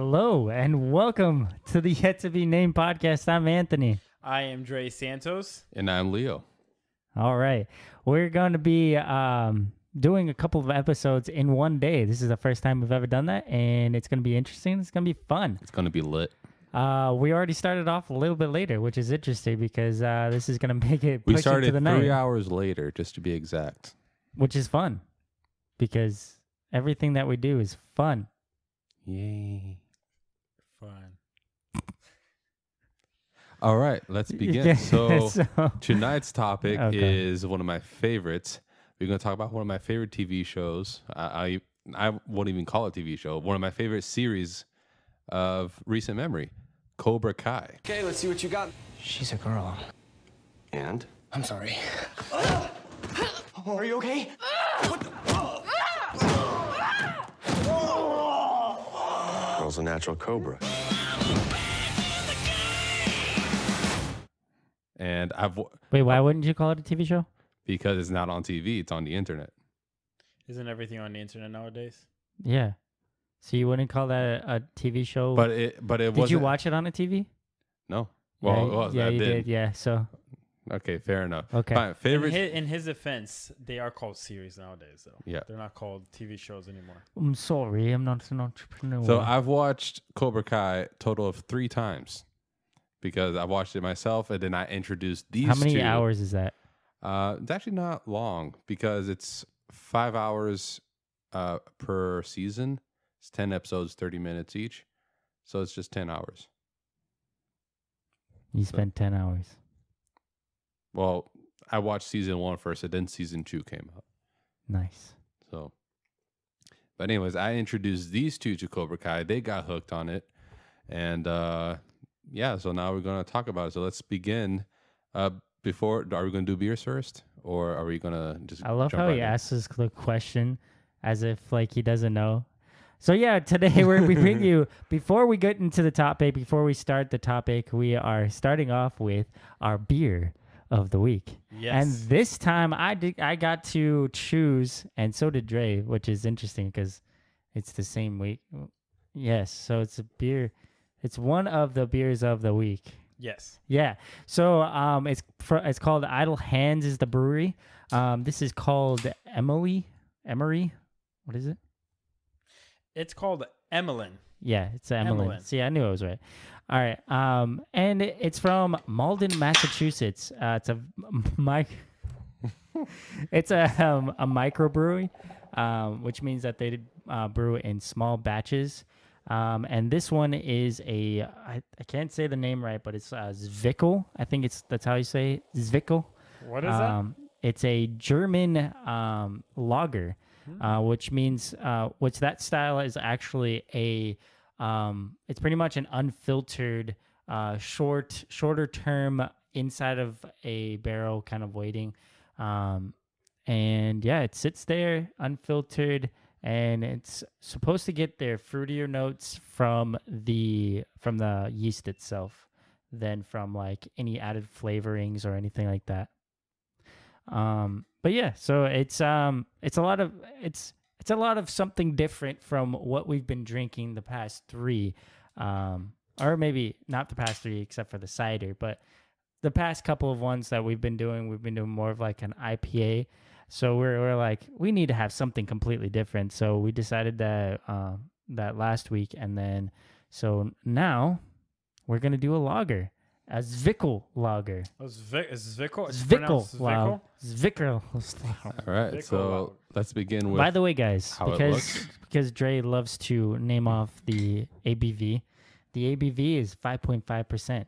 Hello and welcome to the Yet to Be Named podcast. I'm Anthony. I am Dre Santos. And I'm Leo. All right. We're going to be doing a couple of episodes in one day. This is the first time we've ever done that, and it's going to be interesting. It's going to be fun. It's going to be lit. We already started off a little bit later, which is interesting because this is going to make it We push started into the 3 night, hours later, just to be exact. which is fun because everything that we do is fun. Yay. Fun. All right, let's begin. Yeah, So so- tonight's topic Okay. is one of my favorites. We're going to talk about one of my favorite TV shows. I won't even call it a TV show. One of my favorite series of recent memory, Cobra Kai. Okay, let's see what you got. She's a girl. And? I'm sorry. Are you okay? Girl's a natural cobra. And Wait, why wouldn't you call it a TV show? because it's not on TV, it's on the internet. Isn't everything on the internet nowadays? Yeah. So you wouldn't call that a TV show? But it did wasn't. you watch it on a TV? No. Well, yeah, it was. yeah, I you did. did. Yeah. So Okay, fair enough. Okay. Fine. Favorite. In his defense, they are called series nowadays, though. Yeah. They're not called TV shows anymore. I'm sorry, I'm not an entrepreneur. So I've watched Cobra Kai total of 3 times because I watched it myself and then I introduced these How many two. hours is that? It's actually not long because it's 5 hours per season. It's 10 episodes, 30 minutes each. So it's just 10 hours. You spent 10 hours. Well, I watched season 1 first and then season 2 came out. Nice. So, but anyways, I introduced these two to Cobra Kai. They got hooked on it. And yeah, so now we're going to talk about it. So let's begin. Are we going to do beers first? Or are we going to just I love jump how right he in? asks this question as if like he doesn't know. So yeah, today we bring you, before we get into the topic, before we start the topic, we are starting off with our beer of the week. Yes. And this time I got to choose, and so did Dre, which is interesting because it's the same week. Yes, so it's a beer. It's one of the beers of the week. Yes. Yeah. So it's called Iddle Hands is the brewery. This is called Emelry. What is it? It's called Emelyn. Yeah, it's Emelyn. Emelyn. See, I knew I was right. All right. And it's from Malden, Massachusetts. It's a it's a microbrewery, which means that they brew in small batches. And this one is I can't say the name right, but it's Zwickl. I think that's how you say it. Zwickl. What is that? It's a German lager, which means which that style is actually it's pretty much an unfiltered, shorter term inside of a barrel kind of waiting. And yeah, it sits there unfiltered, and it's supposed to get their fruitier notes from the yeast itself than from like any added flavorings or anything like that. But yeah, so it's a lot of something different from what we've been drinking the past 3, or maybe not the past 3 except for the cider, but the past couple of ones that we've been doing more of like an IPA. So we're like, we need to have something completely different. So we decided that last week, and then so now we're gonna do a lager. A Zwickl lager. Oh, Zwickl? It's Zwickl. pronounced Wow. Zwickl? Zwickl. All right. Zwickl So lager. let's begin with. By the way, guys, how it looks. because Dre loves to name off the ABV. The ABV is 5.5%.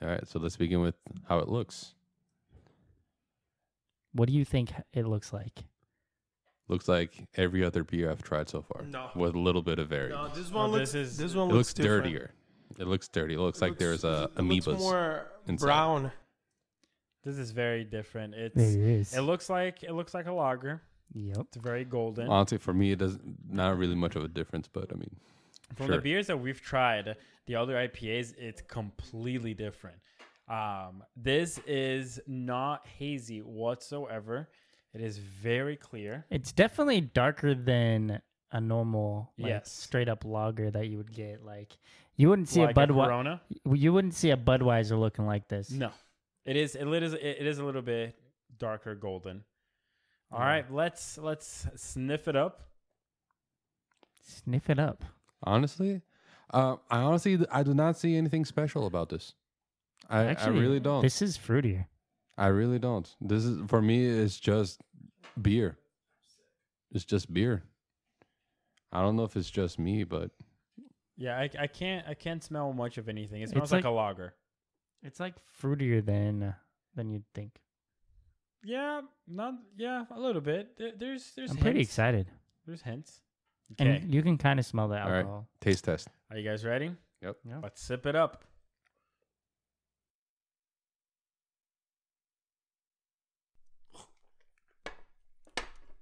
All right. So let's begin with how it looks. What do you think it looks like? Looks like every other beer I've tried so far. No. With a little bit of variety. No, this Oh, one looks. this is- This one It looks different. dirtier. It looks dirty. It looks like there's it amoebas. looks more inside. brown. This is very different. It is. It looks like a lager. Yep. It's very golden. Honestly, for me, it doesn't not really much of a difference. But I mean, From sure. the beers that we've tried, the other IPAs, it's completely different. This is not hazy whatsoever. It is very clear. It's definitely darker than a normal, like Yes. straight up lager that you would get. Like you wouldn't see Like a a Budweiser. Corona? You wouldn't see a Budweiser looking like this. No. It is a little bit darker golden. All Yeah. right, let's sniff it up. Sniff it up. Honestly, I do not see anything special about this. I Actually, really don't. This is fruitier. I really don't. This is, for me, it's just beer. It's just beer. I don't know if it's just me, but Yeah, I can't smell much of anything. It smells It's like like- a lager. It's like fruitier than you'd think. Yeah, a little bit. There's I'm pretty hints. excited. There's hints. Okay. And you can kind of smell the all right, alcohol. taste test. Are you guys ready? Yep. Yeah. Let's sip it up.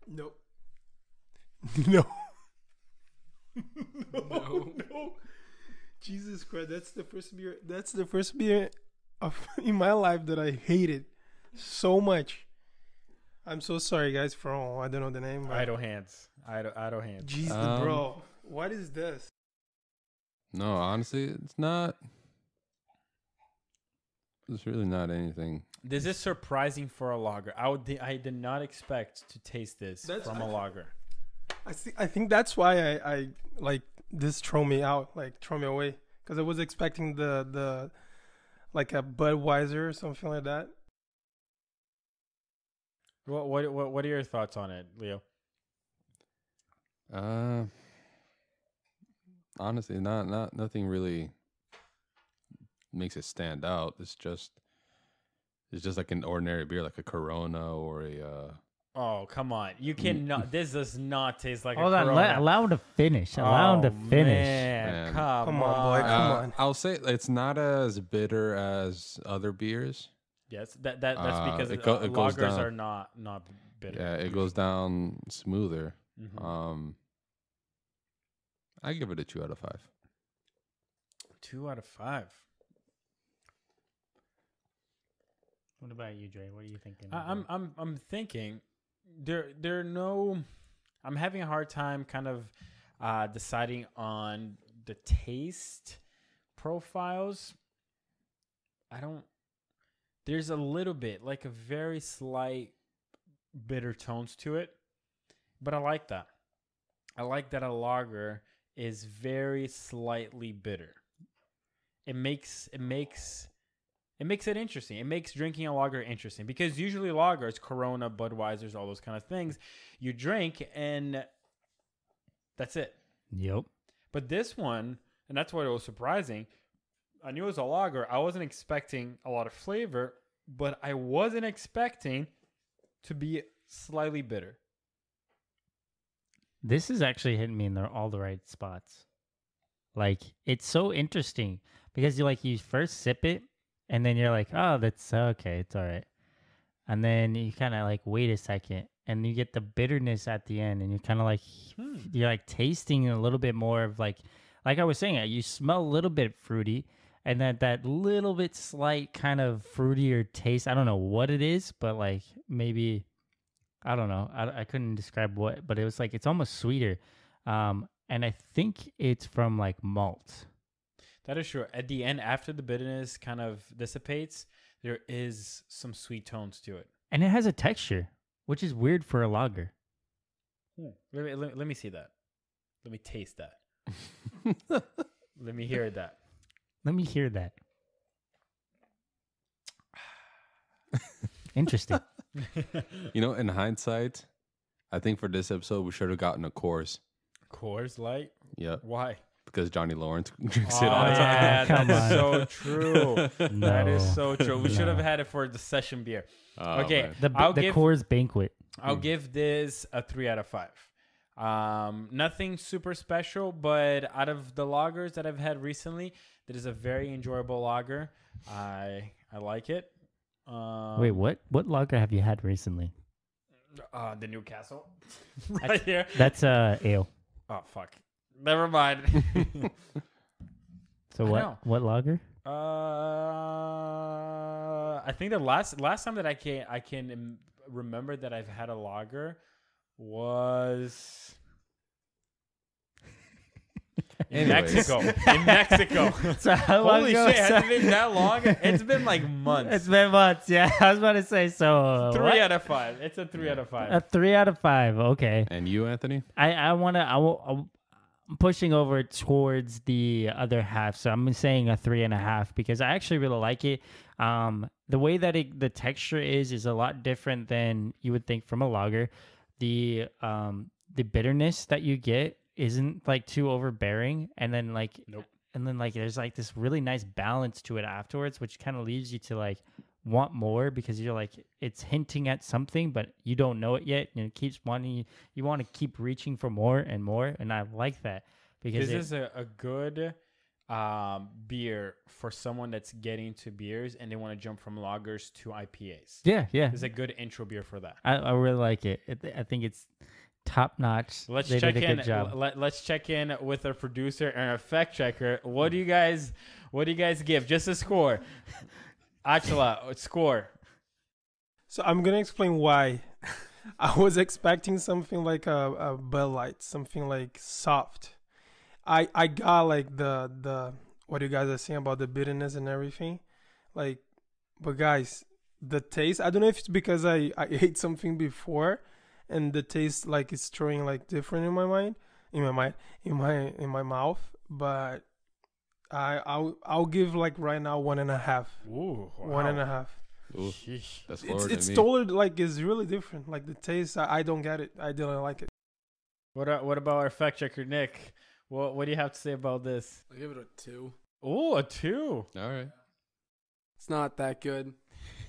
Nope. No. No. Jesus Christ, that's the first beer. That's the first beer in my life that I hated so much. I'm so sorry, guys, for I don't know the name. But Idle hands. Idle hands. Jesus, Um, bro, what is this? No, honestly, it's not. It's really not anything. This is surprising for a lager. I did not expect to taste this from a lager. I think that's why I like this throw me out, like throw me away, because I was expecting the like a Budweiser or something like that. What are your thoughts on it, Leo? Honestly, nothing really makes it stand out. It's just like an ordinary beer, like a Corona or a. Oh, come on. You cannot. This does not taste like Hold a on, Corona. allow him to finish. Allow him to finish. Man, Man. come on, boy, come on. I'll say it's not as bitter as other beers. Yes, that's because it goes lagers down. are not bitter. Yeah, it goes down smoother. Mhm. I give it a 2 out of 5. 2 out of 5. What about you, Dre? What are you thinking? I'm thinking there are no. I'm having a hard time kind of deciding on the taste profiles. I don't. There's a little bit, like a very slight bitter tones to it, but I like that. I like that a lager is very slightly bitter. It makes it interesting. It makes drinking a lager interesting because usually lagers, Corona, Budweisers, all those kind of things, you drink and that's it. Yep. But this one, and that's what it was surprising. I knew it was a lager. I wasn't expecting a lot of flavor, but I wasn't expecting to be slightly bitter. This is actually hitting me in all the right spots. Like, it's so interesting because you first sip it and then you're like, oh, that's okay. It's all right. And then you kind of like, wait a second. And you get the bitterness at the end and you're kind of like, you're like tasting a little bit more of like I was saying, you smell a little bit fruity and that little bit slight kind of fruitier taste. I don't know what it is, but like maybe, I don't know. I couldn't describe what, but it was like, it's almost sweeter. And I think it's from like malt. That is true. At the end, after the bitterness kind of dissipates, there is some sweet tones to it. And it has a texture, which is weird for a lager. Let me see that. Let me taste that. Let me hear that. Let me hear that. Interesting. In hindsight, I think for this episode we should have gotten a Coors. Coors Light? Yeah, Why? because Johnny Lawrence drinks Oh, it all the time. yeah, Come that's on. so true. That No. is so true. We should have No. had it for the session beer. Oh, Okay. man. The I'll the give- Coors Banquet. I'll give this a 3 out of 5. Nothing super special, but out of the lagers that I've had recently, that is a very enjoyable lager. I like it. Wait, what lager have you had recently? The Newcastle, right here. That's ale. Oh fuck. Never mind. So I what? know. What lager? I think the last time that I can remember that I've had a lager was In Anyways. Mexico. In Mexico. So how long Holy ago shit, was has that? it been that long? It's been like months. It's been months. Yeah, I was about to say. So 3 what? out of 5. It's a 3 out of 5. A 3 out of 5. Okay. And you, Anthony? I'm pushing over towards the other half, so I'm saying a 3.5 because I actually really like it. The way that the texture is a lot different than you would think from a lager. The bitterness that you get isn't like too overbearing, and then like Nope. and then like there's like this really nice balance to it afterwards, which kind of leaves you to like want more because you're like it's hinting at something, but you don't know it yet, and it keeps wanting you want to keep reaching for more and more, and I like that because This is a good beer for someone that's getting to beers and they want to jump from lagers to IPAs. yeah. It's a good intro beer for that. I really like it. I think it's top notch. Let's They check did a in. good job. Let's check in with our producer and our fact checker. What do you guys give? Just a score. Achila, score. So I'm gonna explain why. I was expecting something like a Bud Light, something like soft. I got like the what you guys are saying about the bitterness and everything, like, but guys, the taste. I don't know if it's because I ate something before, and the taste like is throwing like different in my mouth. But I'll give like right now 1.5. Ooh, wow. 1.5. Ooh, Sheesh. that's lower than It's me. totally like it's really different. Like the taste, I don't get it. I didn't like it. What about our fact checker Nick? What do you have to say about this? I give it a 2. Oh, a 2. All right. It's not that good,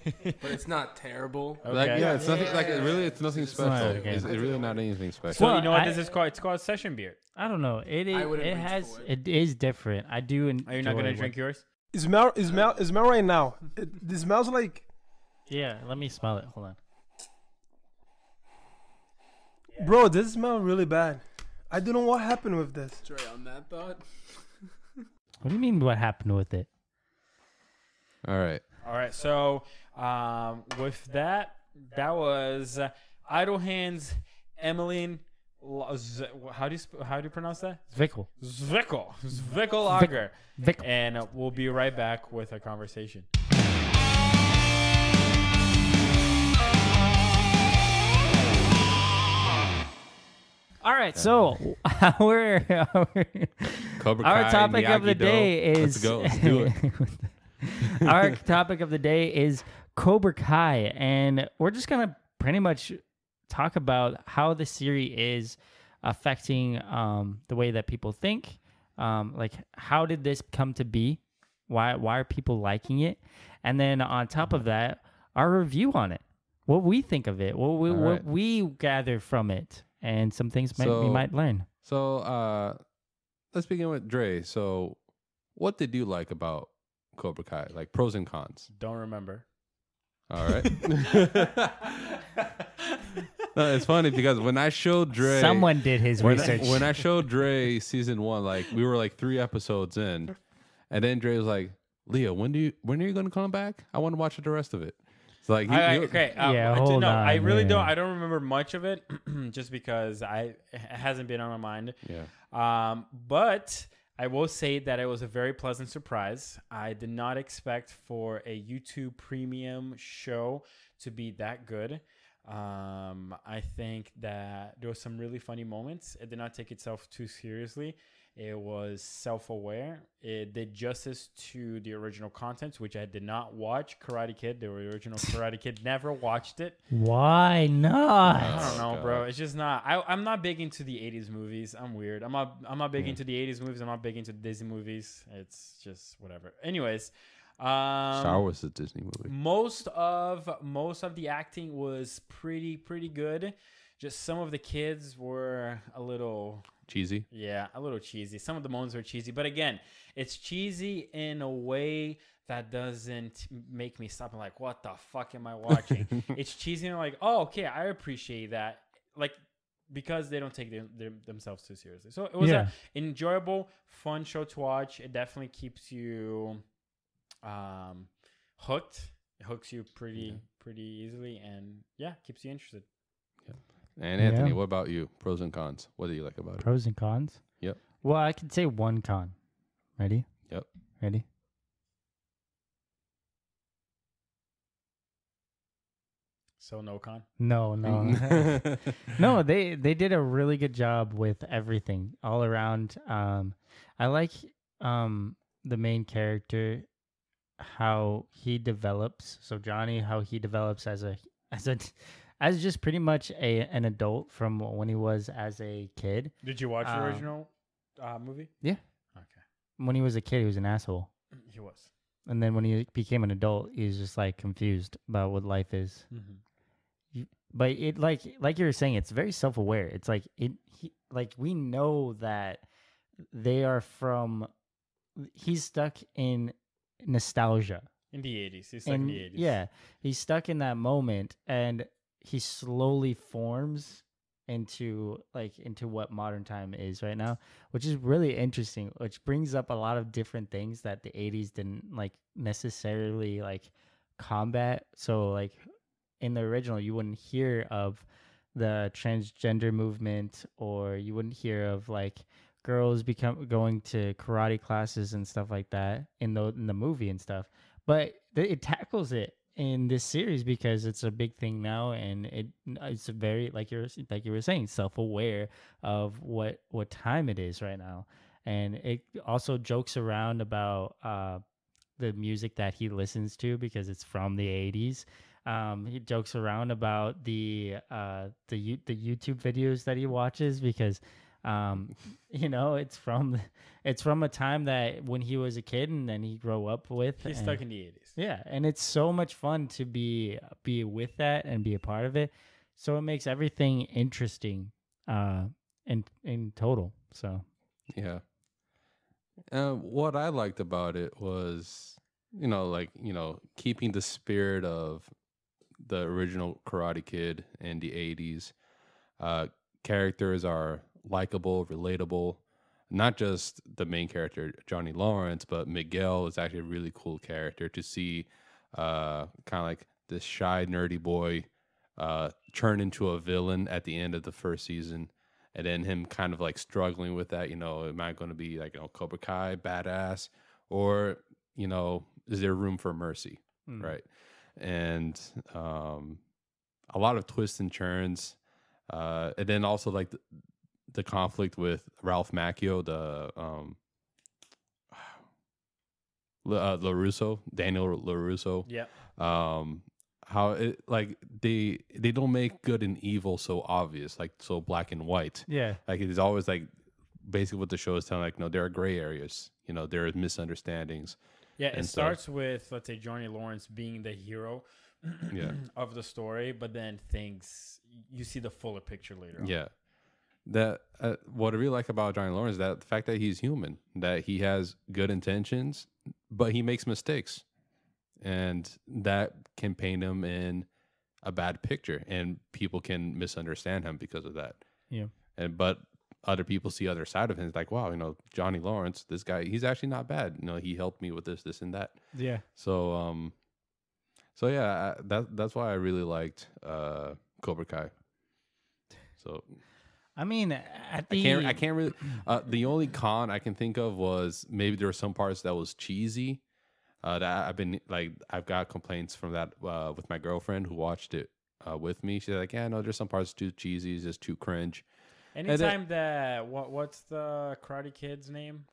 but it's not terrible. Okay. Like, yeah, it's nothing. Like, it's nothing It's special. not okay. It's really not anything special. So Well, you know what I- this is called? It's called session beer. I don't know. It I wouldn't it reach has for it is different. I do. Are you not gonna drink yours? It smell right now. It smells like, Yeah, let me smell it. Hold on. bro. This smells really bad. I don't know what happened with this. Trey, on that thought, What do you mean? What happened with it? All right. All right. So with that was Idle Hands, Emelyn. How do you pronounce that? Zwickl. Zwickl Lager. Zwickl. And we'll be right back with our conversation. All right, so our Cobra Kai, topic of the Miyagi-Do. day is Let's go. Let's do it. our topic of the day is Cobra Kai, and we're just gonna pretty much talk about how the series is affecting the way that people think. Like, how did this come to be? Why are people liking it? And then on top of that, our review on it, what we think of it, what right. we gather from it, and some things we So- might learn. So let's begin with Dre. So what did you like about Cobra Kai? Like pros and cons. Don't remember. All right. No, it's funny because when I showed Dre, Someone did his research. when I showed Dre season 1, like we were like 3 episodes in, and then Dre was like, "Leo, when are you gonna come back? I want to watch the rest of it." It's like, Okay. Yeah, hold on, I really don't. yeah. I don't remember much of it, just because it hasn't been on my mind. yeah. But I will say that it was a very pleasant surprise. I did not expect for a YouTube Premium show to be that good. I think that there were some really funny moments. It did not take itself too seriously. It was self-aware. It did justice to the original content, which I did not watch. Karate Kid, the original Karate Kid, never watched it. Why not? I don't know, God. bro. It's just not. I'm not big into the '80s movies. I'm weird. I'm not big into the '80s movies. I'm not big into Disney movies. It's just whatever. Anyways, Star Wars is a Disney movie. most of the acting was pretty good. Just some of the kids were a little Cheesy. a little cheesy. Some of the moments were cheesy, but again, it's cheesy in a way that doesn't make me stop and like, what the fuck am I watching? It's cheesy and like, oh, okay, I appreciate that. Like, because they don't take themselves too seriously. So it was Yeah. an enjoyable, fun show to watch. It definitely keeps you hooked. It hooks you pretty easily, and keeps you interested. And Anthony, Yeah. what about you? Pros and cons. What do you like about it? Pros and cons. Yep. Well, I could say one con. Ready? Yep. Ready? So no con. No, no. No, they did a really good job with everything all around. I like the main character, how he develops. So Johnny, how he develops as a as just pretty much an adult from when he was as a kid. Did you watch the original movie? Yeah. Okay. When he was a kid, he was an asshole. He was. And then when he became an adult, he was just like confused about what life is. Mm-hmm. But it like you were saying, it's very self-aware. It's like like we know that they are from. He's stuck in nostalgia In the 80s. He's stuck in the 80s. Yeah, he's stuck in that moment, and he slowly forms into what modern time is right now, which is really interesting. Which brings up a lot of different things that the 80s didn't like necessarily like combat. So like in the original, you wouldn't hear of the transgender movement, or you wouldn't hear of like girls going to karate classes and stuff like that in the movie and stuff. But it tackles it in this series because it's a big thing now, and it's a very like you were saying, self-aware of what time it is right now. And it also jokes around about the music that he listens to because it's from the 80s. He jokes around about the YouTube videos that he watches because it's from a time that when he was a kid and then he grew up with. He's stuck in the 80s. Yeah, and it's so much fun to be with that and be a part of it. So it makes everything interesting in total. So Yeah. What I liked about it was, keeping the spirit of the original Karate Kid in the 80s. Characters are likable, relatable. Not just the main character, Johnny Lawrence, but Miguel is actually a really cool character to see kind of like this shy, nerdy boy turn into a villain at the end of the first season. And then him kind of like struggling with that, am I going to be like, Cobra Kai, badass? Or, is there room for mercy? Right. And a lot of twists and turns. And then also like the conflict with Ralph Macchio, the LaRusso, Daniel LaRusso. Yeah. How it like they don't make good and evil so obvious, like so black and white. yeah, Like it's always like basically what the show is telling, like, no, there are gray areas. There are misunderstandings. Yeah, it and starts with, let's say, Johnny Lawrence being the hero Yeah. of the story, but then you see the fuller picture later on. Yeah. That what I really like about Johnny Lawrence is that the fact that he's human, that he has good intentions, but he makes mistakes, and that can paint him in a bad picture, and people can misunderstand him because of that. yeah. But other people see other side of him. It's like, wow, Johnny Lawrence, this guy, he's actually not bad. He helped me with this, and that. Yeah. So yeah, that's why I really liked Cobra Kai. So I mean, I can't really. The only con I can think of was maybe there were some parts that was cheesy. That I've got complaints from that with my girlfriend who watched it with me. She's like, yeah, no, there's some parts too cheesy, it's just too cringe. Anytime what's the Karate Kid's name?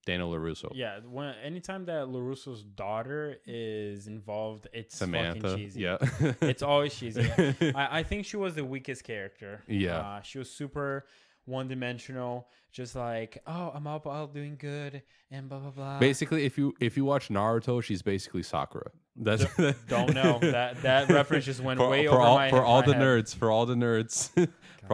Daniel LaRusso. Yeah, anytime that LaRusso's daughter is involved, it's Samantha. fucking cheesy. Yeah. It's always cheesy. I think she was the weakest character. Yeah. She was super one-dimensional, just like, oh, I'm all doing good and blah blah blah. Basically, if you watch Naruto, she's basically Sakura. That's Don't know that reference just went way over my for all the head. nerds, for all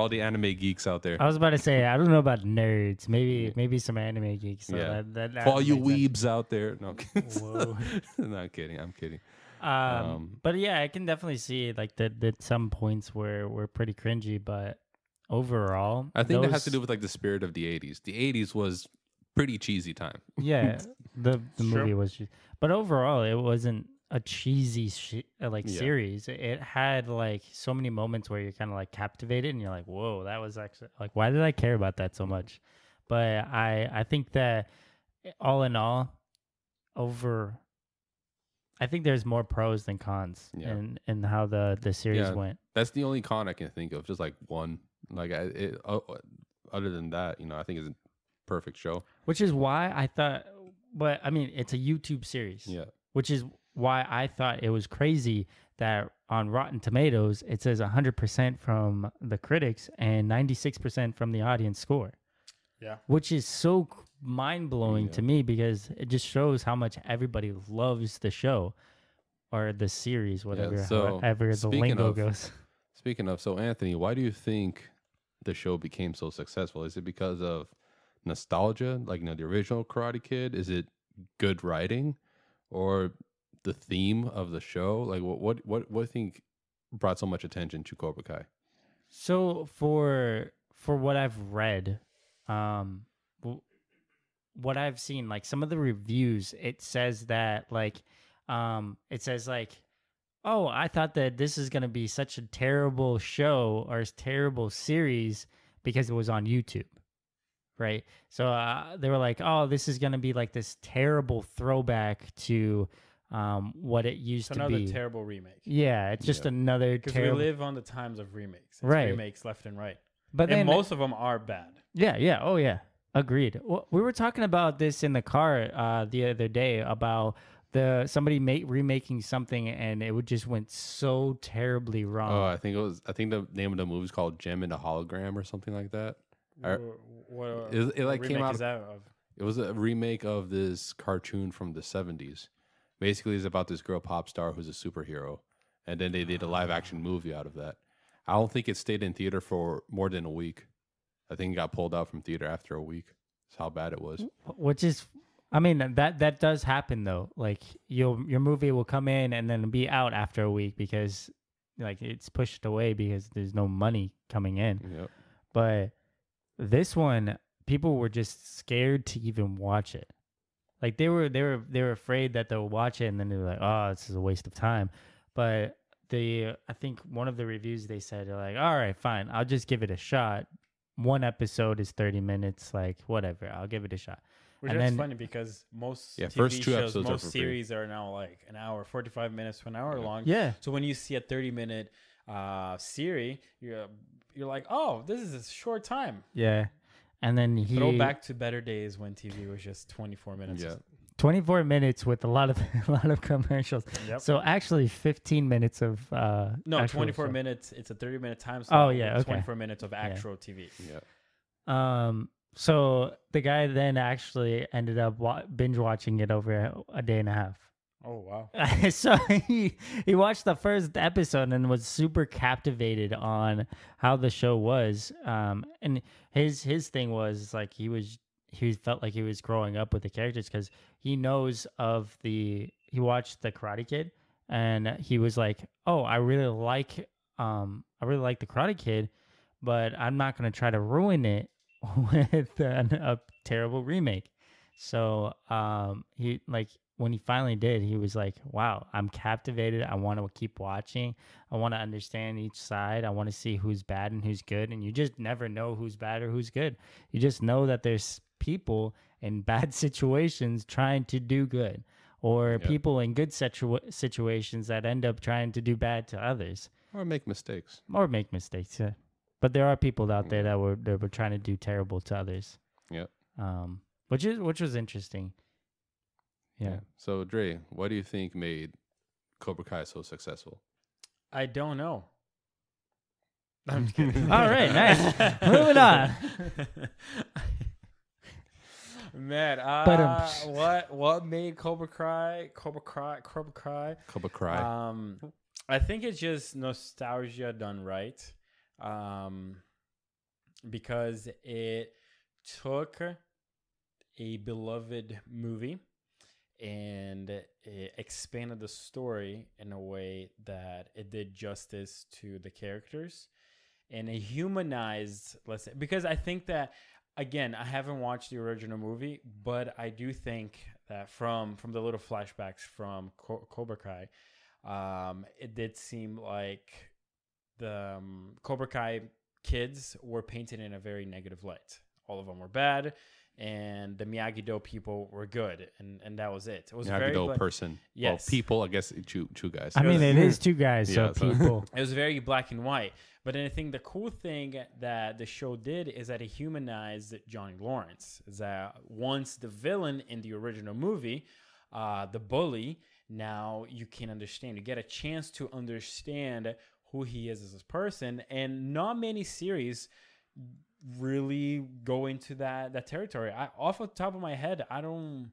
the anime geeks out there. I was about to say, I don't know about nerds. Maybe some anime geeks. So Yeah. that For all you makes sense. weebs out there. No, Whoa. not kidding. I'm kidding. But yeah, I can definitely see like that some points were pretty cringy, but overall, I think that has to do with like the spirit of the 80s. The 80s was pretty cheesy time. yeah, the Sure. movie was, but overall, it wasn't a cheesy Yeah. series. It had like so many moments where you're kind of like captivated, and you're like, whoa, that was actually like, why did I care about that so much? But I think that all in all, I think there's more pros than cons Yeah. in how the series Yeah. went. That's the only con I can think of. Just like one. Like other than that, I think it's a perfect show. Which is why I thought, but I mean, it's a YouTube series. Yeah. Which is why I thought it was crazy that on Rotten Tomatoes, it says 100% from the critics and 96% from the audience score. Yeah. Which is so mind-blowing Yeah. to me because it just shows how much everybody loves the show or the series, whatever, so however the speaking lingo of- goes. Speaking of, so Anthony, why do you think the show became so successful? Is it because of nostalgia, like the original Karate Kid? Is it good writing, or the theme of the show? Like, what do you think brought so much attention to Cobra Kai? So for what I've read, what I've seen, like some of the reviews, it says that oh, I thought that this is gonna be such a terrible show or a terrible series because it was on YouTube, right? So they were like, oh, this is gonna be like this terrible throwback to what it used It's to another be. terrible remake. Yeah, it's just Yeah. another Because we terrible. live on the times of remakes. It's Right. remakes left and right. But And then most of them are bad. Yeah. Oh, yeah. Agreed. Well, we were talking about this in the car the other day about somebody remaking something and it would just went so terribly wrong. Oh, I think the name of the movie is called Gem in a Hologram or something like that. What It like remake came out. is that of? It was a remake of this cartoon from the 70s. Basically, it's about this girl pop star who's a superhero, and then they did a live action movie out of that. I don't think it stayed in theater for more than a week. I think it got pulled out from theater after a week. That's how bad it was. Which is, I mean, that does happen though. Like your movie will come in and then be out after a week because like it's pushed away because there's no money coming in. Yep. But this one, people were just scared to even watch it. Like they were afraid that they'll watch it and then they were like, oh, this is a waste of time. But I think one of the reviews they said, they're like, all right, fine, I'll just give it a shot. One episode is 30 minutes, like whatever, I'll give it a shot. Which And is then- funny because most TV first two shows, episodes are most for free. series are now like an hour, 45 minutes to an hour long. Yeah. So when you see a 30-minute series, you're like, oh, this is a short time. Yeah. And then Throw back to better days when TV was just 24 minutes. Yeah. 24 minutes with a lot of commercials. Yep. So actually 15 minutes of No, actual 24 show. minutes. It's a 30-minute time slot. Oh, yeah, with okay. 24 minutes of actual TV. Yeah. So the guy then actually ended up binge watching it over a day and a half. Oh, wow. So he watched the first episode and was super captivated on how the show was. And his thing was like he felt like he was growing up with the characters because he watched the Karate Kid and he was like, oh, I really like the Karate Kid, but I'm not gonna try to ruin it with a terrible remake. So he like when he finally did, he was like, wow, I'm captivated. I want to keep watching. I want to understand each side. I want to see who's bad and who's good. And you just never know who's bad or who's good. You just know that there's people in bad situations trying to do good, or Yep. people in good situations that end up trying to do bad to others Or make mistakes. or make mistakes. Yeah. But there are people out there that were trying to do terrible to others. Yep. Which was interesting. Yeah. So Dre, what do you think made Cobra Kai so successful? I don't know. I'm just kidding. All right, nice. Moving on. Man, what made Cobra Kai? Cobra Kai. I think it's just nostalgia done right. Because it took a beloved movie and it expanded the story in a way that it did justice to the characters and it humanized, let's say, because I think that, again, I haven't watched the original movie, but I do think that from the little flashbacks from Cobra Kai, it did seem like the Cobra Kai kids were painted in a very negative light. all of them were bad, and the Miyagi-Do people were good, and that was it. It was very Miyagi-Do person. Yes. Well, people, I guess, two guys. I mean, it is two guys, so Yeah, so- people. It was very black and white. But then I think the cool thing that the show did is that it humanized Johnny Lawrence. Is that once the villain in the original movie, the bully, now you can understand. You get a chance to understand who he is as a person. And not many series really go into that territory. Off the top of my head, I don't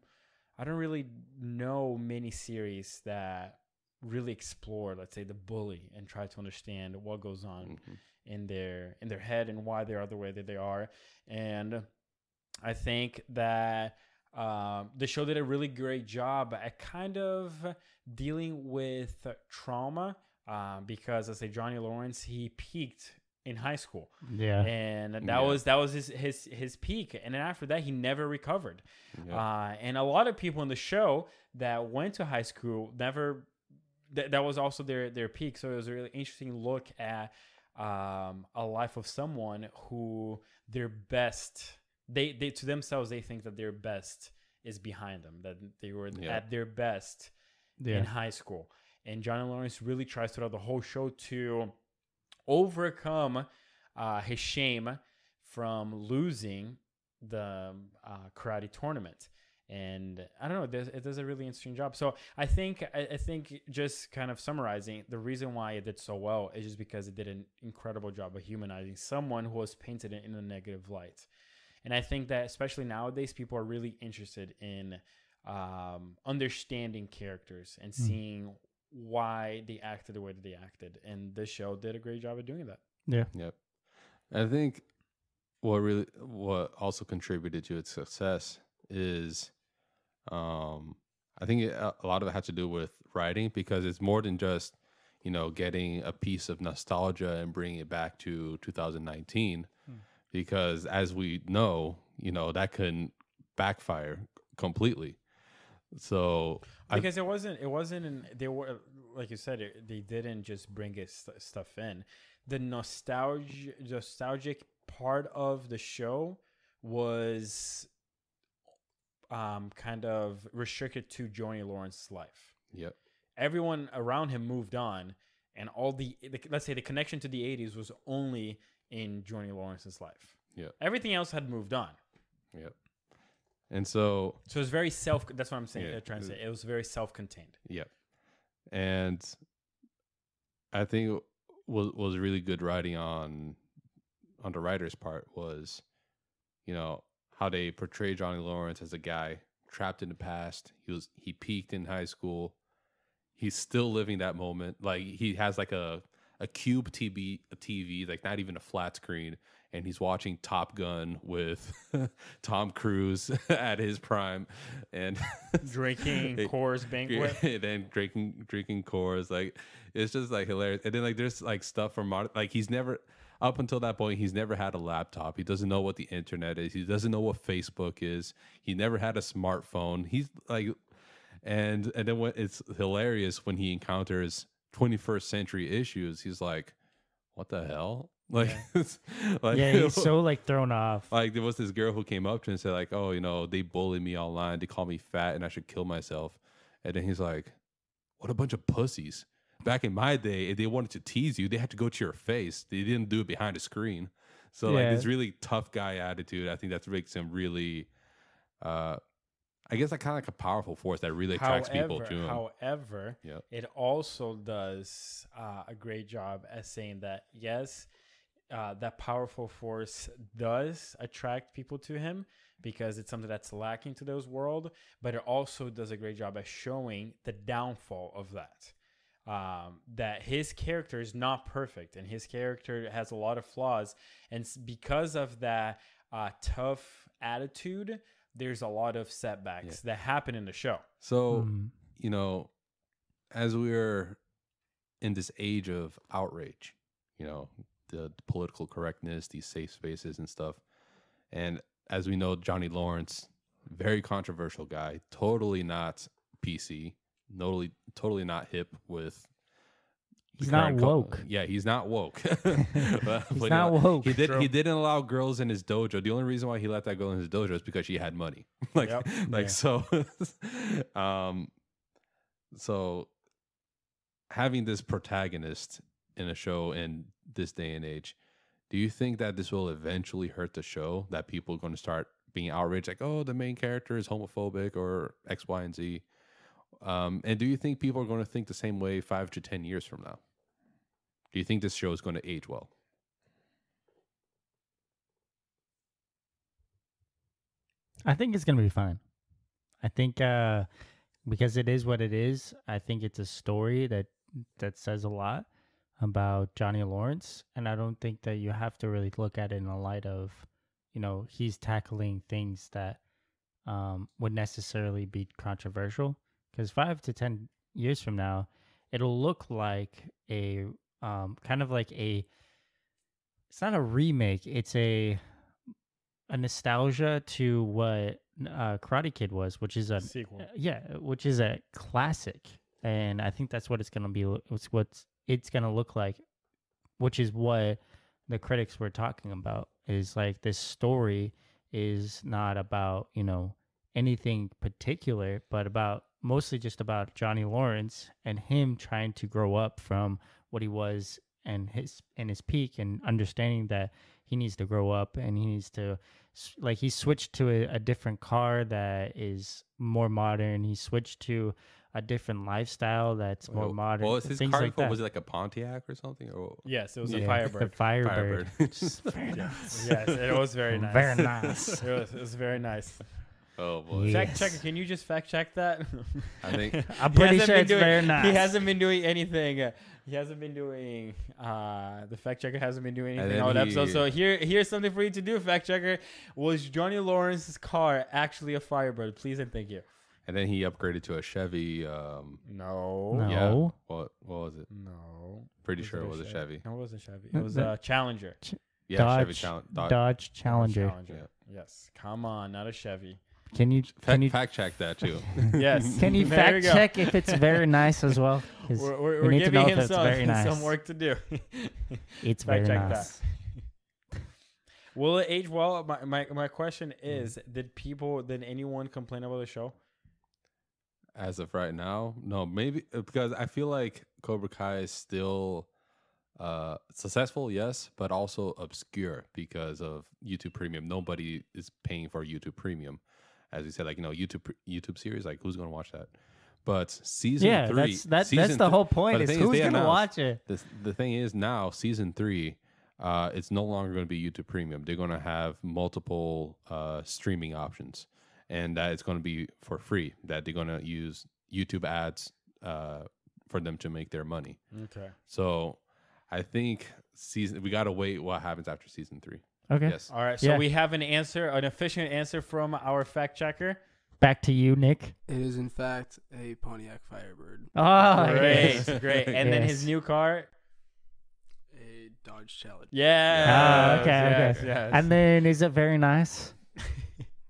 really know many series that really explore, let's say, the bully and try to understand what goes on in their head and why they are the way that they are. And I think that the show did a really great job at kind of dealing with trauma, because, let's say, Johnny Lawrence, he peaked in high school. Yeah. And that was his peak. And then after that, he never recovered. Yeah. And a lot of people in the show that went to high school never, that was also their peak. So it was a really interesting look at a life of someone who their best, they to themselves, they think that their best is behind them, that they were at their best in high school. And Johnny Lawrence really tries throughout the whole show to overcome his shame from losing the karate tournament. And I don't know, it does a really interesting job. So I think just kind of summarizing, the reason why it did so well is just because it did an incredible job of humanizing someone who was painted in a negative light. And I think that especially nowadays, people are really interested in understanding characters and seeing why they acted the way that they acted. And this show did a great job of doing that. Yeah. Yep. I think what also contributed to its success is, I think a lot of it had to do with writing, because it's more than just, getting a piece of nostalgia and bringing it back to 2019, because as we know, that can backfire completely. So because it wasn't they were, like you said, they didn't just bring stuff in. The nostalgic part of the show was kind of restricted to Johnny Lawrence's life. Yep. Everyone around him moved on, and all the let's say the connection to the 80s was only in Johnny Lawrence's life. Yeah. Everything else had moved on. Yep. And so it was very that's what I'm saying. Trying to say it was very self-contained. Yep. And I think was really good writing on the writer's part was, how they portray Johnny Lawrence as a guy trapped in the past. He peaked in high school. He's still living that moment. Like, he has like a cube TV, like not even a flat screen, and he's watching Top Gun with Tom Cruise at his prime, and drinking Coors Banquet, and then drinking Coors. Like, it's just like hilarious. And then like there's like stuff from like he's never, up until that point, he's never had a laptop. He doesn't know what the internet is. He doesn't know what Facebook is. He never had a smartphone. He's like, and then when it's hilarious when he encounters 21st century issues, he's like, what the hell? Like, he's so like thrown off. Like, there was this girl who came up to him and said like, oh, they bully me online. They call me fat and I should kill myself. And then he's like, what a bunch of pussies. Back in my day, if they wanted to tease you, they had to go to your face. They didn't do it behind a screen. So like this really tough guy attitude, I think that makes him really, I guess, like kind of like a powerful force that really attracts people to him. However, it also does a great job at saying that, yes, that powerful force does attract people to him because it's something that's lacking to those world, but it also does a great job at showing the downfall of that. That his character is not perfect and his character has a lot of flaws. And because of that tough attitude, there's a lot of setbacks that happen in the show. So, as we're in this age of outrage, the political correctness, these safe spaces and stuff. And as we know, Johnny Lawrence, very controversial guy, totally not PC, totally not hip with, He's not current woke. Yeah, he's not woke. But He's not woke. He didn't allow girls in his dojo. The only reason why he let that girl in his dojo is because she had money. like Yep. like Yeah. so so having this protagonist in a show in this day and age, do you think that this will eventually hurt the show, that people are going to start being outraged like, oh, the main character is homophobic or X, Y, and Z? And do you think people are going to think the same way 5 to 10 years from now? Do you think this show is going to age well? I think it's gonna be fine. I think because it is what it is. I think it's a story that says a lot about Johnny Lawrence, and I don't think that you have to really look at it in the light of, he's tackling things that would necessarily be controversial. Because 5 to 10 years from now, it'll look like a kind of like a. It's not a remake. It's a nostalgia to what Karate Kid was, which is a Sequel. which is a classic, and I think that's what it's gonna be. It's what it's gonna look like, which is what the critics were talking about. Is like this story is not about anything particular, but mostly just about Johnny Lawrence and him trying to grow up from what he was and his peak, and understanding that he needs to grow up and he needs to, like, he switched to a different car that is more modern. He switched to a different lifestyle that's more modern. Well, his things car like that. was it like a Pontiac or something? Or Yes, it was Yeah, a Firebird. The Firebird. Firebird. Just very nice. Yes, it was very nice. Very nice. It was very nice. Oh boy. Yeah. Fact checker, can you just fact check that? I think I'm He pretty hasn't sure been it's doing- very nice. He hasn't been doing anything. He hasn't been doing. The fact checker hasn't been doing And anything then all episode. he- So here's something for you to do, fact checker. Was Johnny Lawrence's car actually a Firebird? Please and thank you. and then he upgraded to a Chevy. No. No. Yeah. What was it? No. Pretty sure it was a Chevy. No, it wasn't Chevy. No, It was that- a Challenger. Yeah, Chevy Dodge, Dodge. Dodge Challenger. Yes. Come on, not a Chevy. Can you Fact check that too. Yes. can you There we fact go. check if it's very nice as well? 'Cause We're we need to giving know him if it's very nice. some work to do. It's fact very check nice. Will it age well? My question is: Did anyone complain about the show? As of right now, no. Maybe because I feel like Cobra Kai is still successful, yes, but also obscure because of YouTube Premium. Nobody is paying for YouTube Premium, as you said. Like YouTube series. Like who's gonna watch that? But season 3, that's the whole point. but the Is thing is who's they gonna announced- watch it? The thing is now season 3, it's no longer going to be YouTube Premium. They're going to have multiple streaming options, and that it's going to be for free. That they're going to use YouTube ads for them to make their money. Okay. So I think we got to wait what happens after season 3. Okay. Yes. All right. So Yeah. we have an efficient answer from our fact checker. Back to you, Nick. It is in fact a Pontiac Firebird, Oh, Great, yes. great. And then his Yes. new car. a Dodge Challenger. Yeah. Ah, okay, yes, okay. yes. And then is it very nice?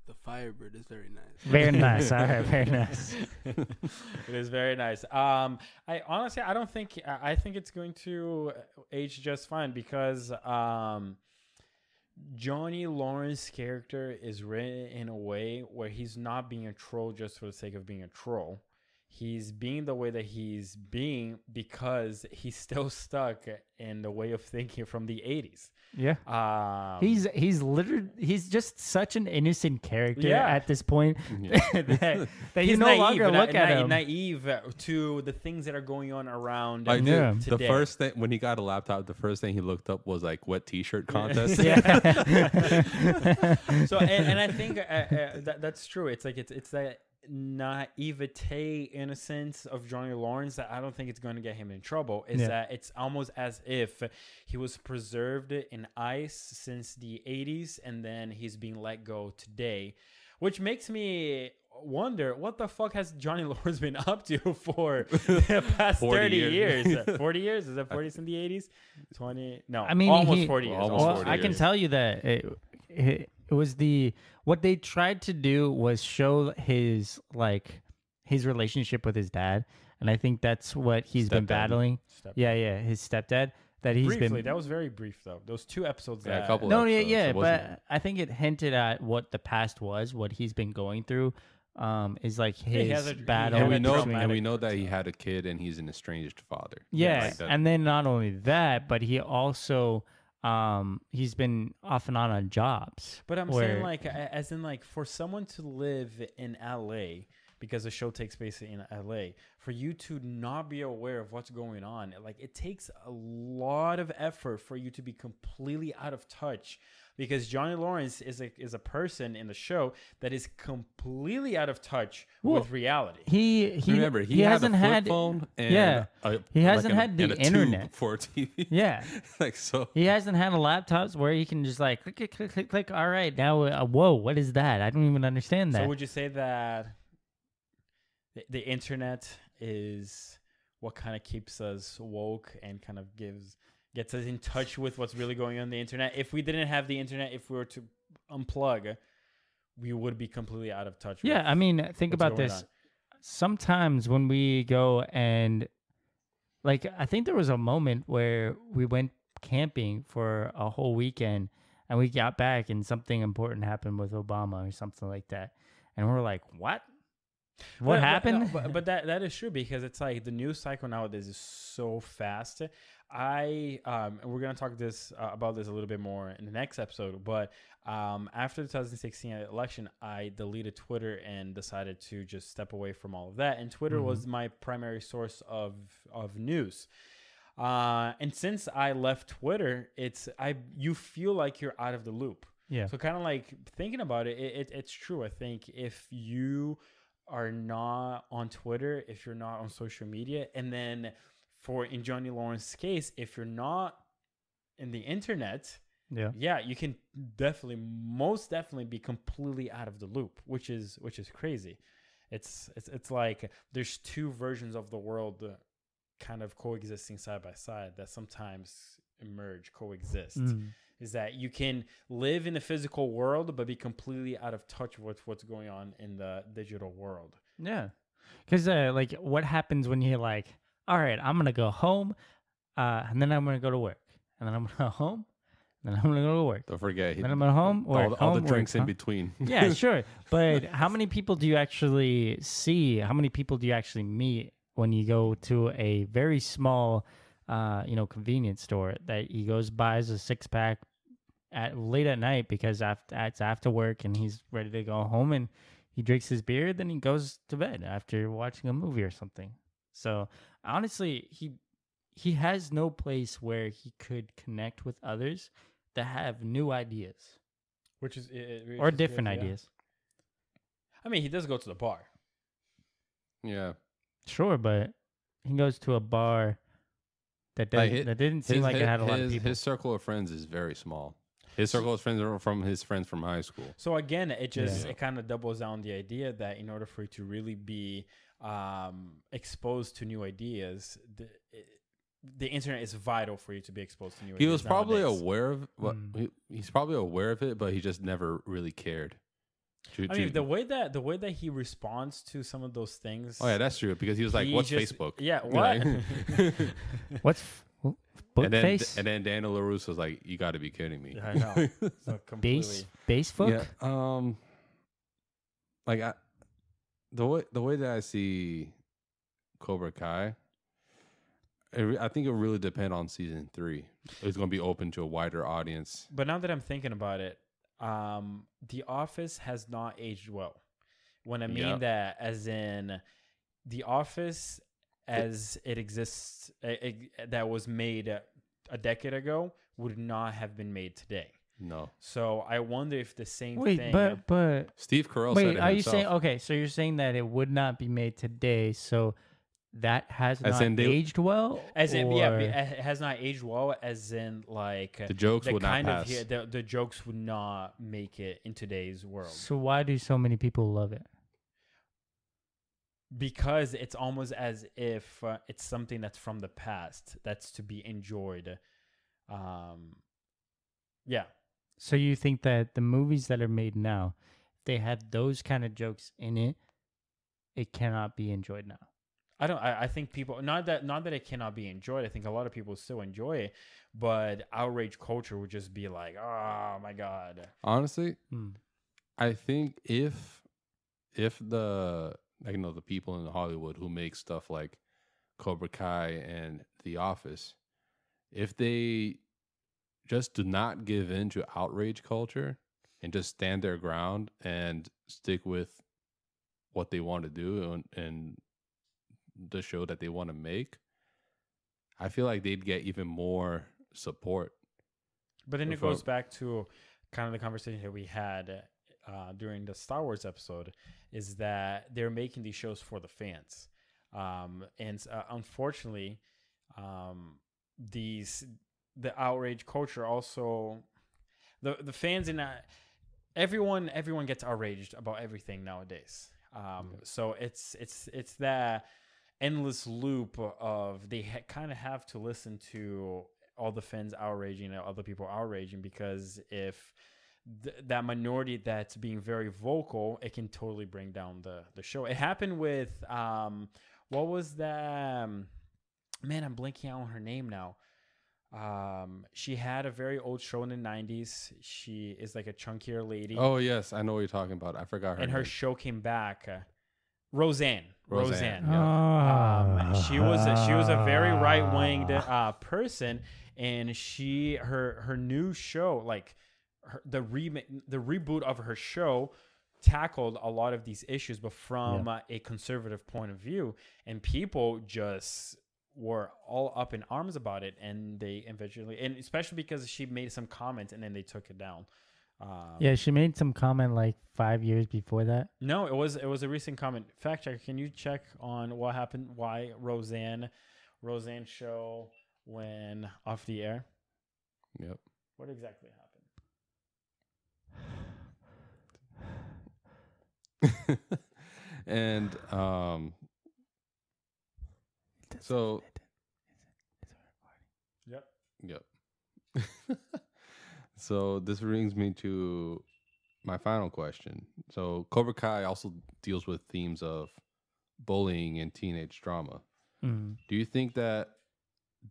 The Firebird is very nice. Very nice. All right, very nice. It is very nice. I honestly, I think it's going to age just fine because Johnny Lawrence's character is written in a way where he's not being a troll just for the sake of being a troll. He's being the way that he's being because he's still stuck in the way of thinking from the 80s. Yeah. He's just such an innocent character Yeah. at this point that you He's no naive, longer look at him. naive to the things that are going on around Like Yeah. the today. first thing when he got a laptop, the first thing he looked up was like wet T-shirt contest. Yeah. So and I think that's true. It's like it's that naivete innocence of Johnny Lawrence that I don't think it's going to get him in trouble. Is Yeah. that it's almost as if he was preserved in ice since the 80s and then he's being let go today, which makes me wonder what the fuck has Johnny Lawrence been up to for the past 40 30 years. years. 40 years? Is that 40 in the 80s? 20? No, I mean, almost 40 years. Almost Well, 40 I can years. tell you that it was what they tried to do was show his relationship with his dad, and I think that's what he's been Stepdad. battling. Step- Yeah, his stepdad. That he's Briefly, been. that was very brief though. Those 2 episodes. Yeah, a that, couple No, episodes, yeah, it wasn't- but I think it hinted at what the past was, what he's been going through. Is like his he has battle. and we a know between- dramatic that he had a kid and he's an estranged father. Yeah, Like that- and then not only that, but he also he's been off and on jobs. But I'm where- saying like, as in like, for someone to live in LA because the show takes place in LA, for you to not be aware of what's going on, like it takes a lot of effort for you to be completely out of touch. Because Johnny Lawrence is a person in the show that is completely out of touch with reality. he remember he had a hasn't flip had phone and yeah, he hasn't like had the and a tube internet. for a TV. Yeah. Like so. He hasn't had a laptop where he can just like click, click, click, click, click. All right, now, whoa, what is that? I don't even understand that. So would you say that the internet is what kind of keeps us woke and kind of gets us in touch with what's really going on the internet? If we didn't have the internet, if we were to unplug, we would be completely out of touch. Yeah, with I mean, think what's about going this. on. Sometimes when we go and, like, I think there was a moment where we went camping for a whole weekend and we got back and something important happened with Obama or something like that. And we're like, what? What happened? But that is true, because it's like the news cycle nowadays is so fast. And we're gonna talk about this a little bit more in the next episode. But after the 2016 election, I deleted Twitter and decided to just step away from all of that. And Twitter was my primary source of news. And since I left Twitter, you feel like you're out of the loop. Yeah. So kind of like thinking about it, it's true. I think if you are not on Twitter, if you're not on social media, and then in Johnny Lawrence's case, if you're not in the internet, yeah, you can most definitely be completely out of the loop, which is crazy. It's like there's 2 versions of the world kind of coexisting side by side that sometimes coexist. Is that you can live in the physical world but be completely out of touch with what's going on in the digital world. Yeah. Because, like, what happens when you're like, all right, I'm going to go home, and then I'm going to go to work, and then I'm going to go home, and then I'm going to go to work. Don't forget. Then I'm going to home, work, all the home, drinks work, in between. Yeah, sure. But how many people do you actually see? How many people do you actually meet when you go to a very small, convenience store that he goes buys a 6-pack late at night because it's after work and he's ready to go home, and he drinks his beer, then he goes to bed after watching a movie or something. So honestly, he has no place where he could connect with others that have new ideas Which is or different ideas. I mean, he does go to the bar. Yeah. Sure, but he goes to a bar that that didn't seem like it had a lot of people. His circle of friends is very small. His circle of friends are from his friends from high school. So again, it kind of doubles down the idea that in order for you to really be exposed to new ideas, the internet is vital for you to be exposed to new ideas. He was probably nowadays. aware of he's probably aware of it, but he just never really cared. I mean, the way that he responds to some of those things. Oh yeah, that's true, because he was like, "What's Facebook?" Yeah, what? What's book and then face? and then Daniel LaRusse was like, "You got to be kidding me." Yeah, I know. So completely. Facebook? Yeah. Like the way that I see Cobra Kai, I think it will really depend on season 3. It's going to be open to a wider audience. But now that I'm thinking about it, The Office has not aged well. When I mean that, as in The Office as it exists, that was made a decade ago, would not have been made today. No. So I wonder if the same Wait, thing. but Steve Carell said wait, it are you himself. saying okay? So you're saying that it would not be made today, so that has As not in they- aged well. As in, or- it has not aged well. As in, like The jokes would not pass. the jokes would not make it in today's world. So why do so many people love it? Because it's almost as if it's something that's from the past that's to be enjoyed. Yeah. So you think that the movies that are made now, if they have those kind of jokes in it, it cannot be enjoyed now? I think people, not that it cannot be enjoyed. I think a lot of people still enjoy it, but outrage culture would just be like, oh my god. Honestly, I think if the the people in Hollywood who make stuff like Cobra Kai and The Office, if they just do not give in to outrage culture and just stand their ground and stick with what they want to do and the show that they want to make, I feel like they'd get even more support. But then it goes back to kind of the conversation that we had during the Star Wars episode, is that they're making these shows for the fans. Unfortunately, the outrage culture also, the fans in that, everyone gets outraged about everything nowadays. So it's that endless loop of they kind of have to listen to all the fans outraging and other people outraging, because if that minority that's being very vocal, it can totally bring down the show. It happened with what was that? Man, I'm blanking out on her name now. She had a very old show in the 90s. She is like a chunkier lady. Oh yes, I know what you're talking about. I forgot her and name. her show came back. Roseanne. Yeah. She was a very right-winged person, and her new show, like the reboot of her show, tackled a lot of these issues, but from a conservative point of view, and people just were all up in arms about it, and they eventually, and especially because she made some comments and then they took it down. Yeah, she made some comment like 5 years before that. No, it was a recent comment. Fact checker, can you check on what happened? Why Roseanne show went off the air? Yep. What exactly happened? And so Yep. So this brings me to my final question. So Cobra Kai also deals with themes of bullying and teenage drama. Do you think that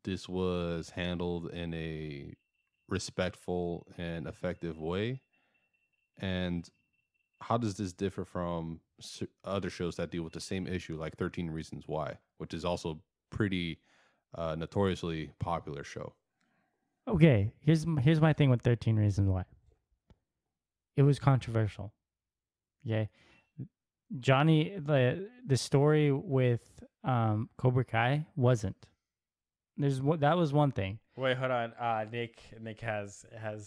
this was handled in a respectful and effective way? And how does this differ from other shows that deal with the same issue, like 13 Reasons Why, which is also pretty notoriously popular show? Okay, here's my thing with 13 Reasons Why. It was controversial. Okay, Johnny, the story with Cobra Kai wasn't. That was one thing. Wait, hold on. Nick has a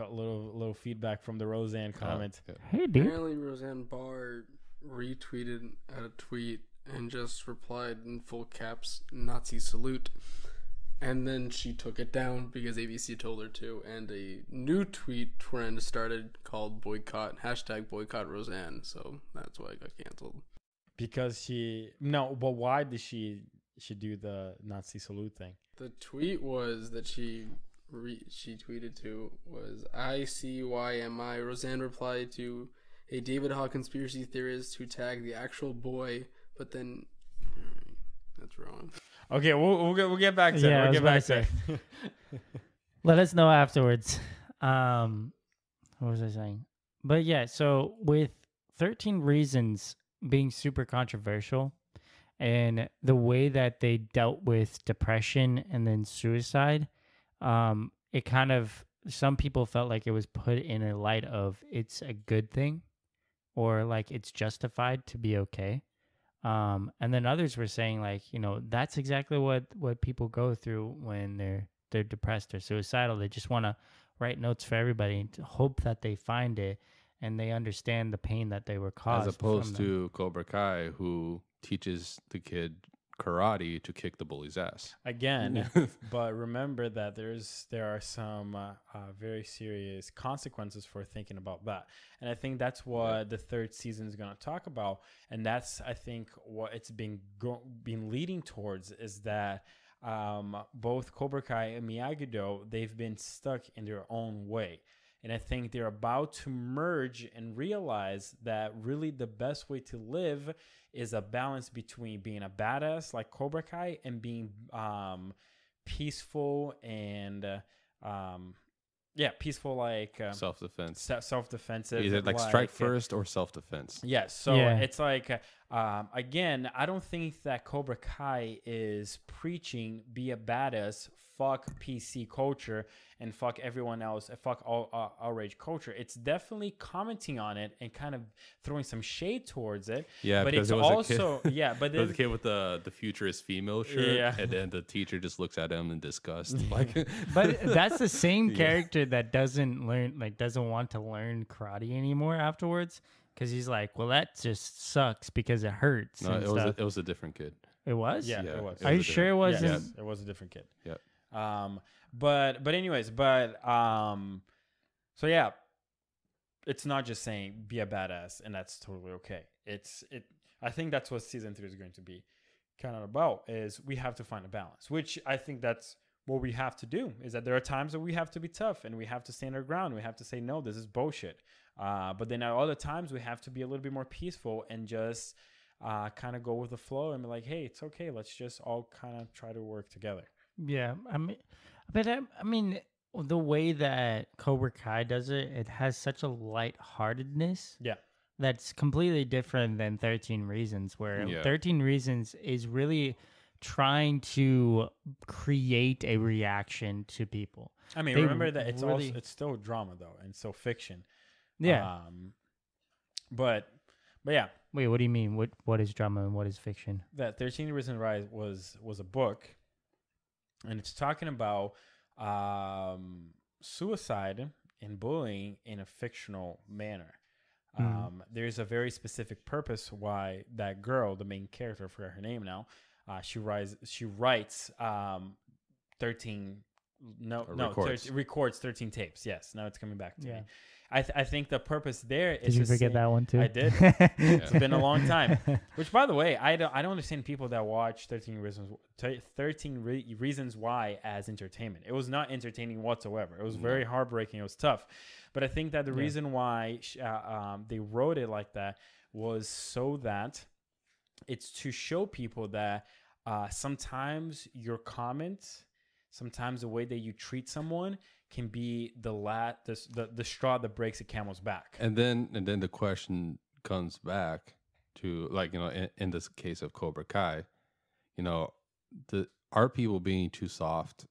little feedback from the Roseanne comment. Hey, dude. Apparently, Roseanne Barr retweeted a tweet and just replied in full caps, "Nazi salute." And then she took it down because ABC told her to, and a new tweet trend started called boycott Roseanne. So that's why it got canceled. Because but why did she do the Nazi salute thing? The tweet was that she tweeted to was ICYMI. Roseanne replied to a David Hawk conspiracy theorist who tagged the actual boy, but then that's wrong. Okay, we'll get back to it. We'll get back to it. Let us know afterwards. What was I saying? But yeah, so with 13 Reasons being super controversial, and the way that they dealt with depression and then suicide, it kind of, some people felt like it was put in a light of it's a good thing, or like it's justified to be okay. And then others were saying like, that's exactly what people go through when they're depressed or suicidal. They just want to write notes for everybody to hope that they find it and they understand the pain that they were caused. As opposed to Cobra Kai, who teaches the kid karate to kick the bully's ass. Again, but remember that there are some very serious consequences for thinking about that. And I think that's what the third season is going to talk about. And that's, I think, what it's been leading towards, is that both Cobra Kai and Miyagi-Do, they've been stuck in their own way. And I think they're about to merge and realize that really the best way to live is a balance between being a badass like Cobra Kai and being peaceful and peaceful like Self-defense. self-defensive. Either like strike first or self-defense. Yes. So Yeah. it's like, again, I don't think that Cobra Kai is preaching be a badass, fuck PC culture, and fuck everyone else, fuck all outrage culture. It's definitely commenting on it and kind of throwing some shade towards it. Yeah, but because it's it was a also kid, but there was a kid with the futurist female shirt, Yeah. and then the teacher just looks at him in disgust. Like, But that's the same character that doesn't want to learn karate anymore afterwards, because he's like, well, that just sucks because it hurts. no, and it stuff. was a different kid. It was. yeah, Yeah, it was. it Are you was a sure it different- wasn't? Yes, it was a different kid. Yeah. But anyways, so yeah, it's not just saying be a badass and that's totally okay. I think that's what season 3 is going to be kind of about, is we have to find a balance, which I think that's what we have to do, is that there are times that we have to be tough and we have to stand our ground. We have to say, no, this is bullshit. But then at other times we have to be a little bit more peaceful and just kind of go with the flow and be like, hey, it's okay. Let's just all kind of try to work together. Yeah, I mean, the way that Cobra Kai does it, it has such a lightheartedness. Yeah. That's completely different than 13 Reasons, where Yeah. 13 Reasons is really trying to create a reaction to people. I mean, They remember that it's really- also, it's still drama though, and still fiction. Yeah. But yeah, Wait, what do you mean? What is drama and what is fiction? that 13 Reasons Why was a book, and it's talking about suicide and bullying in a fictional manner. There's a very specific purpose why that girl, the main character, I forgot her name now, she writes 13 records 13 tapes. Yes, now it's coming back to me. I think the purpose there is Did you to forget say- that one too? I did. It's been a long time. Which, by the way, I don't understand people that watch 13 Reasons Why as entertainment. It was not entertaining whatsoever. It was very heartbreaking. It was tough. But I think that the reason why they wrote it like that was so that it's to show people that sometimes your comments, sometimes the way that you treat someone can be the straw that breaks a camel's back. And then the question comes back to, like, in this case of Cobra Kai, are people being too soft,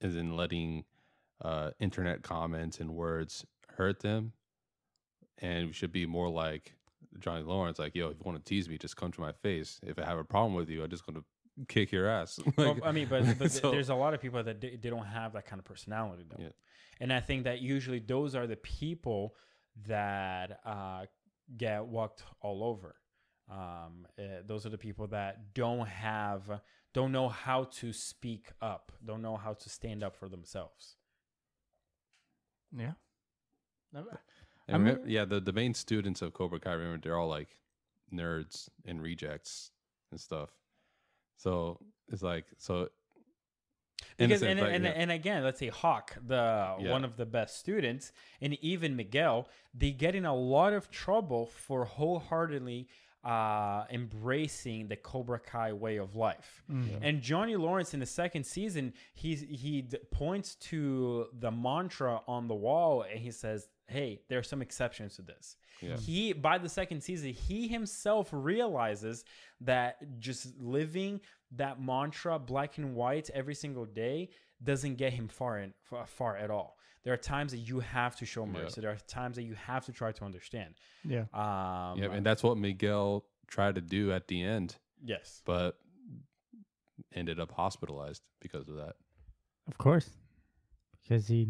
as in letting internet comments and words hurt them? And we should be more like Johnny Lawrence, like, yo, if you want to tease me, just come to my face. If I have a problem with you, I'm just going to kick your ass. Well, I mean, but So- there's a lot of people that they don't have that kind of personality, though. Yeah. And I think that usually those are the people that get walked all over. Those are the people that don't know how to speak up, don't know how to stand up for themselves. Yeah. And the main students of Cobra Kai, remember, they're all like nerds and rejects and stuff. So it's like, Because in a sense, and again, let's say Hawk, one of the best students, and even Miguel, they get in a lot of trouble for wholeheartedly embracing the Cobra Kai way of life. And Johnny Lawrence in the second season, he points to the mantra on the wall and he says, hey, there are some exceptions to this. Yeah. By the second season, he himself realizes that just living that mantra black and white every single day doesn't get him far at all. There are times that you have to show mercy. Yeah. There are times that you have to try to understand. Yeah. And that's what Miguel tried to do at the end, Yes. but ended up hospitalized because of that. Of course. Because he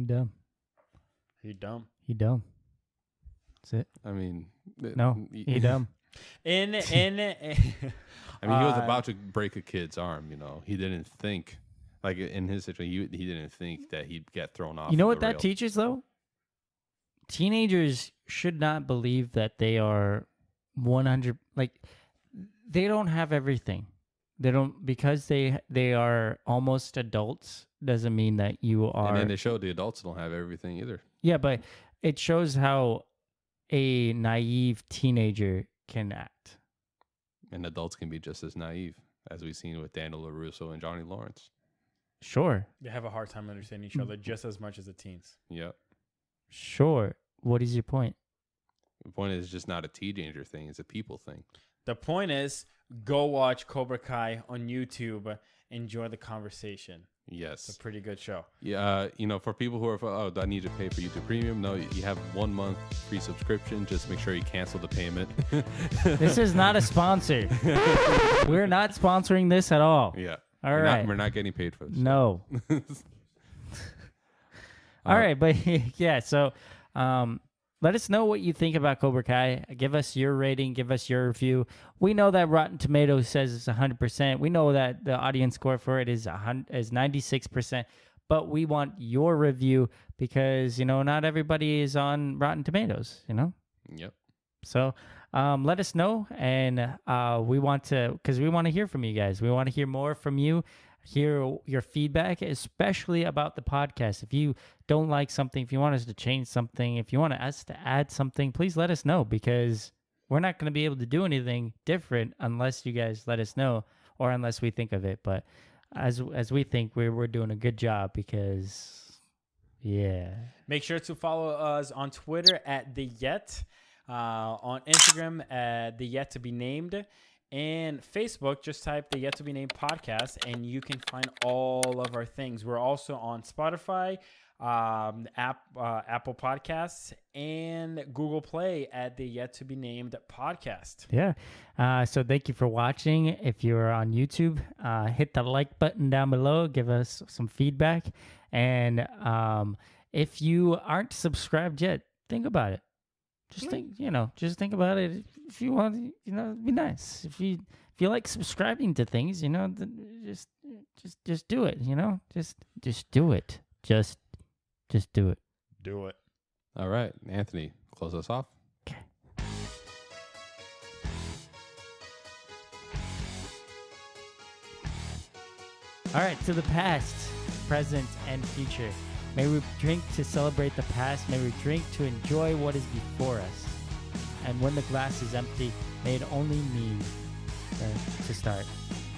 dumb. He dumb. He dumb. That's it. I mean, No, he dumb. And I mean, he was about to break a kid's arm. He didn't think, like in his situation, he didn't think that he'd get thrown off. You know the what that rail. teaches, though? Teenagers should not believe that they are 100. Like, they don't have everything. They don't, because they are almost adults. Doesn't mean that you are. And then they showed the adults don't have everything either. Yeah, but it shows how a naive teenager can act. And adults can be just as naive, as we've seen with Daniel LaRusso and Johnny Lawrence. Sure. They have a hard time understanding each other just as much as the teens. Yep. Sure. What is your point? The point is just not a teenager thing; it's a people thing. The point is, go watch Cobra Kai on YouTube. Enjoy the conversation. Yes. It's a pretty good show. Yeah, for people who are, do I need to pay for YouTube Premium? No, you have 1 month free subscription. Just make sure you cancel the payment. This is not a sponsor. We're not sponsoring this at all. Yeah. All right. We're not getting paid for this. No. All right, but yeah, so let us know what you think about Cobra Kai. Give us your rating. Give us your review. We know that Rotten Tomatoes says it's 100%. We know that the audience score for it is 96%. But we want your review because, not everybody is on Rotten Tomatoes, Yep. So let us know. And we want to hear from you guys. We want to hear more from you. Hear your feedback, especially about the podcast. If you don't like something, if you want us to change something, if you want us to add something, please let us know because we're not going to be able to do anything different unless you guys let us know or unless we think of it. But as we think, we're doing a good job because, yeah. Make sure to follow us on Twitter at The Yet, on Instagram at The Yet to Be Named, and Facebook, just type the Yet to Be Named podcast, and you can find all of our things. We're also on Spotify, Apple Podcasts, and Google Play at the Yet to Be Named podcast. Yeah. So thank you for watching. If you're on YouTube, hit the like button down below. Give us some feedback. And if you aren't subscribed yet, think about it. Just think about it. If you want, it'd be nice. If you like subscribing to things, just do it. Just do it. Just do it. Do it. All right, Anthony, close us off. Okay. All right, to the past, present, and future. May we drink to celebrate the past. May we drink to enjoy what is before us. And when the glass is empty, may it only mean to start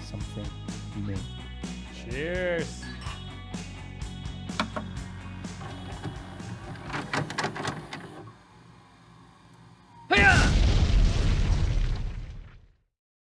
something new. Cheers.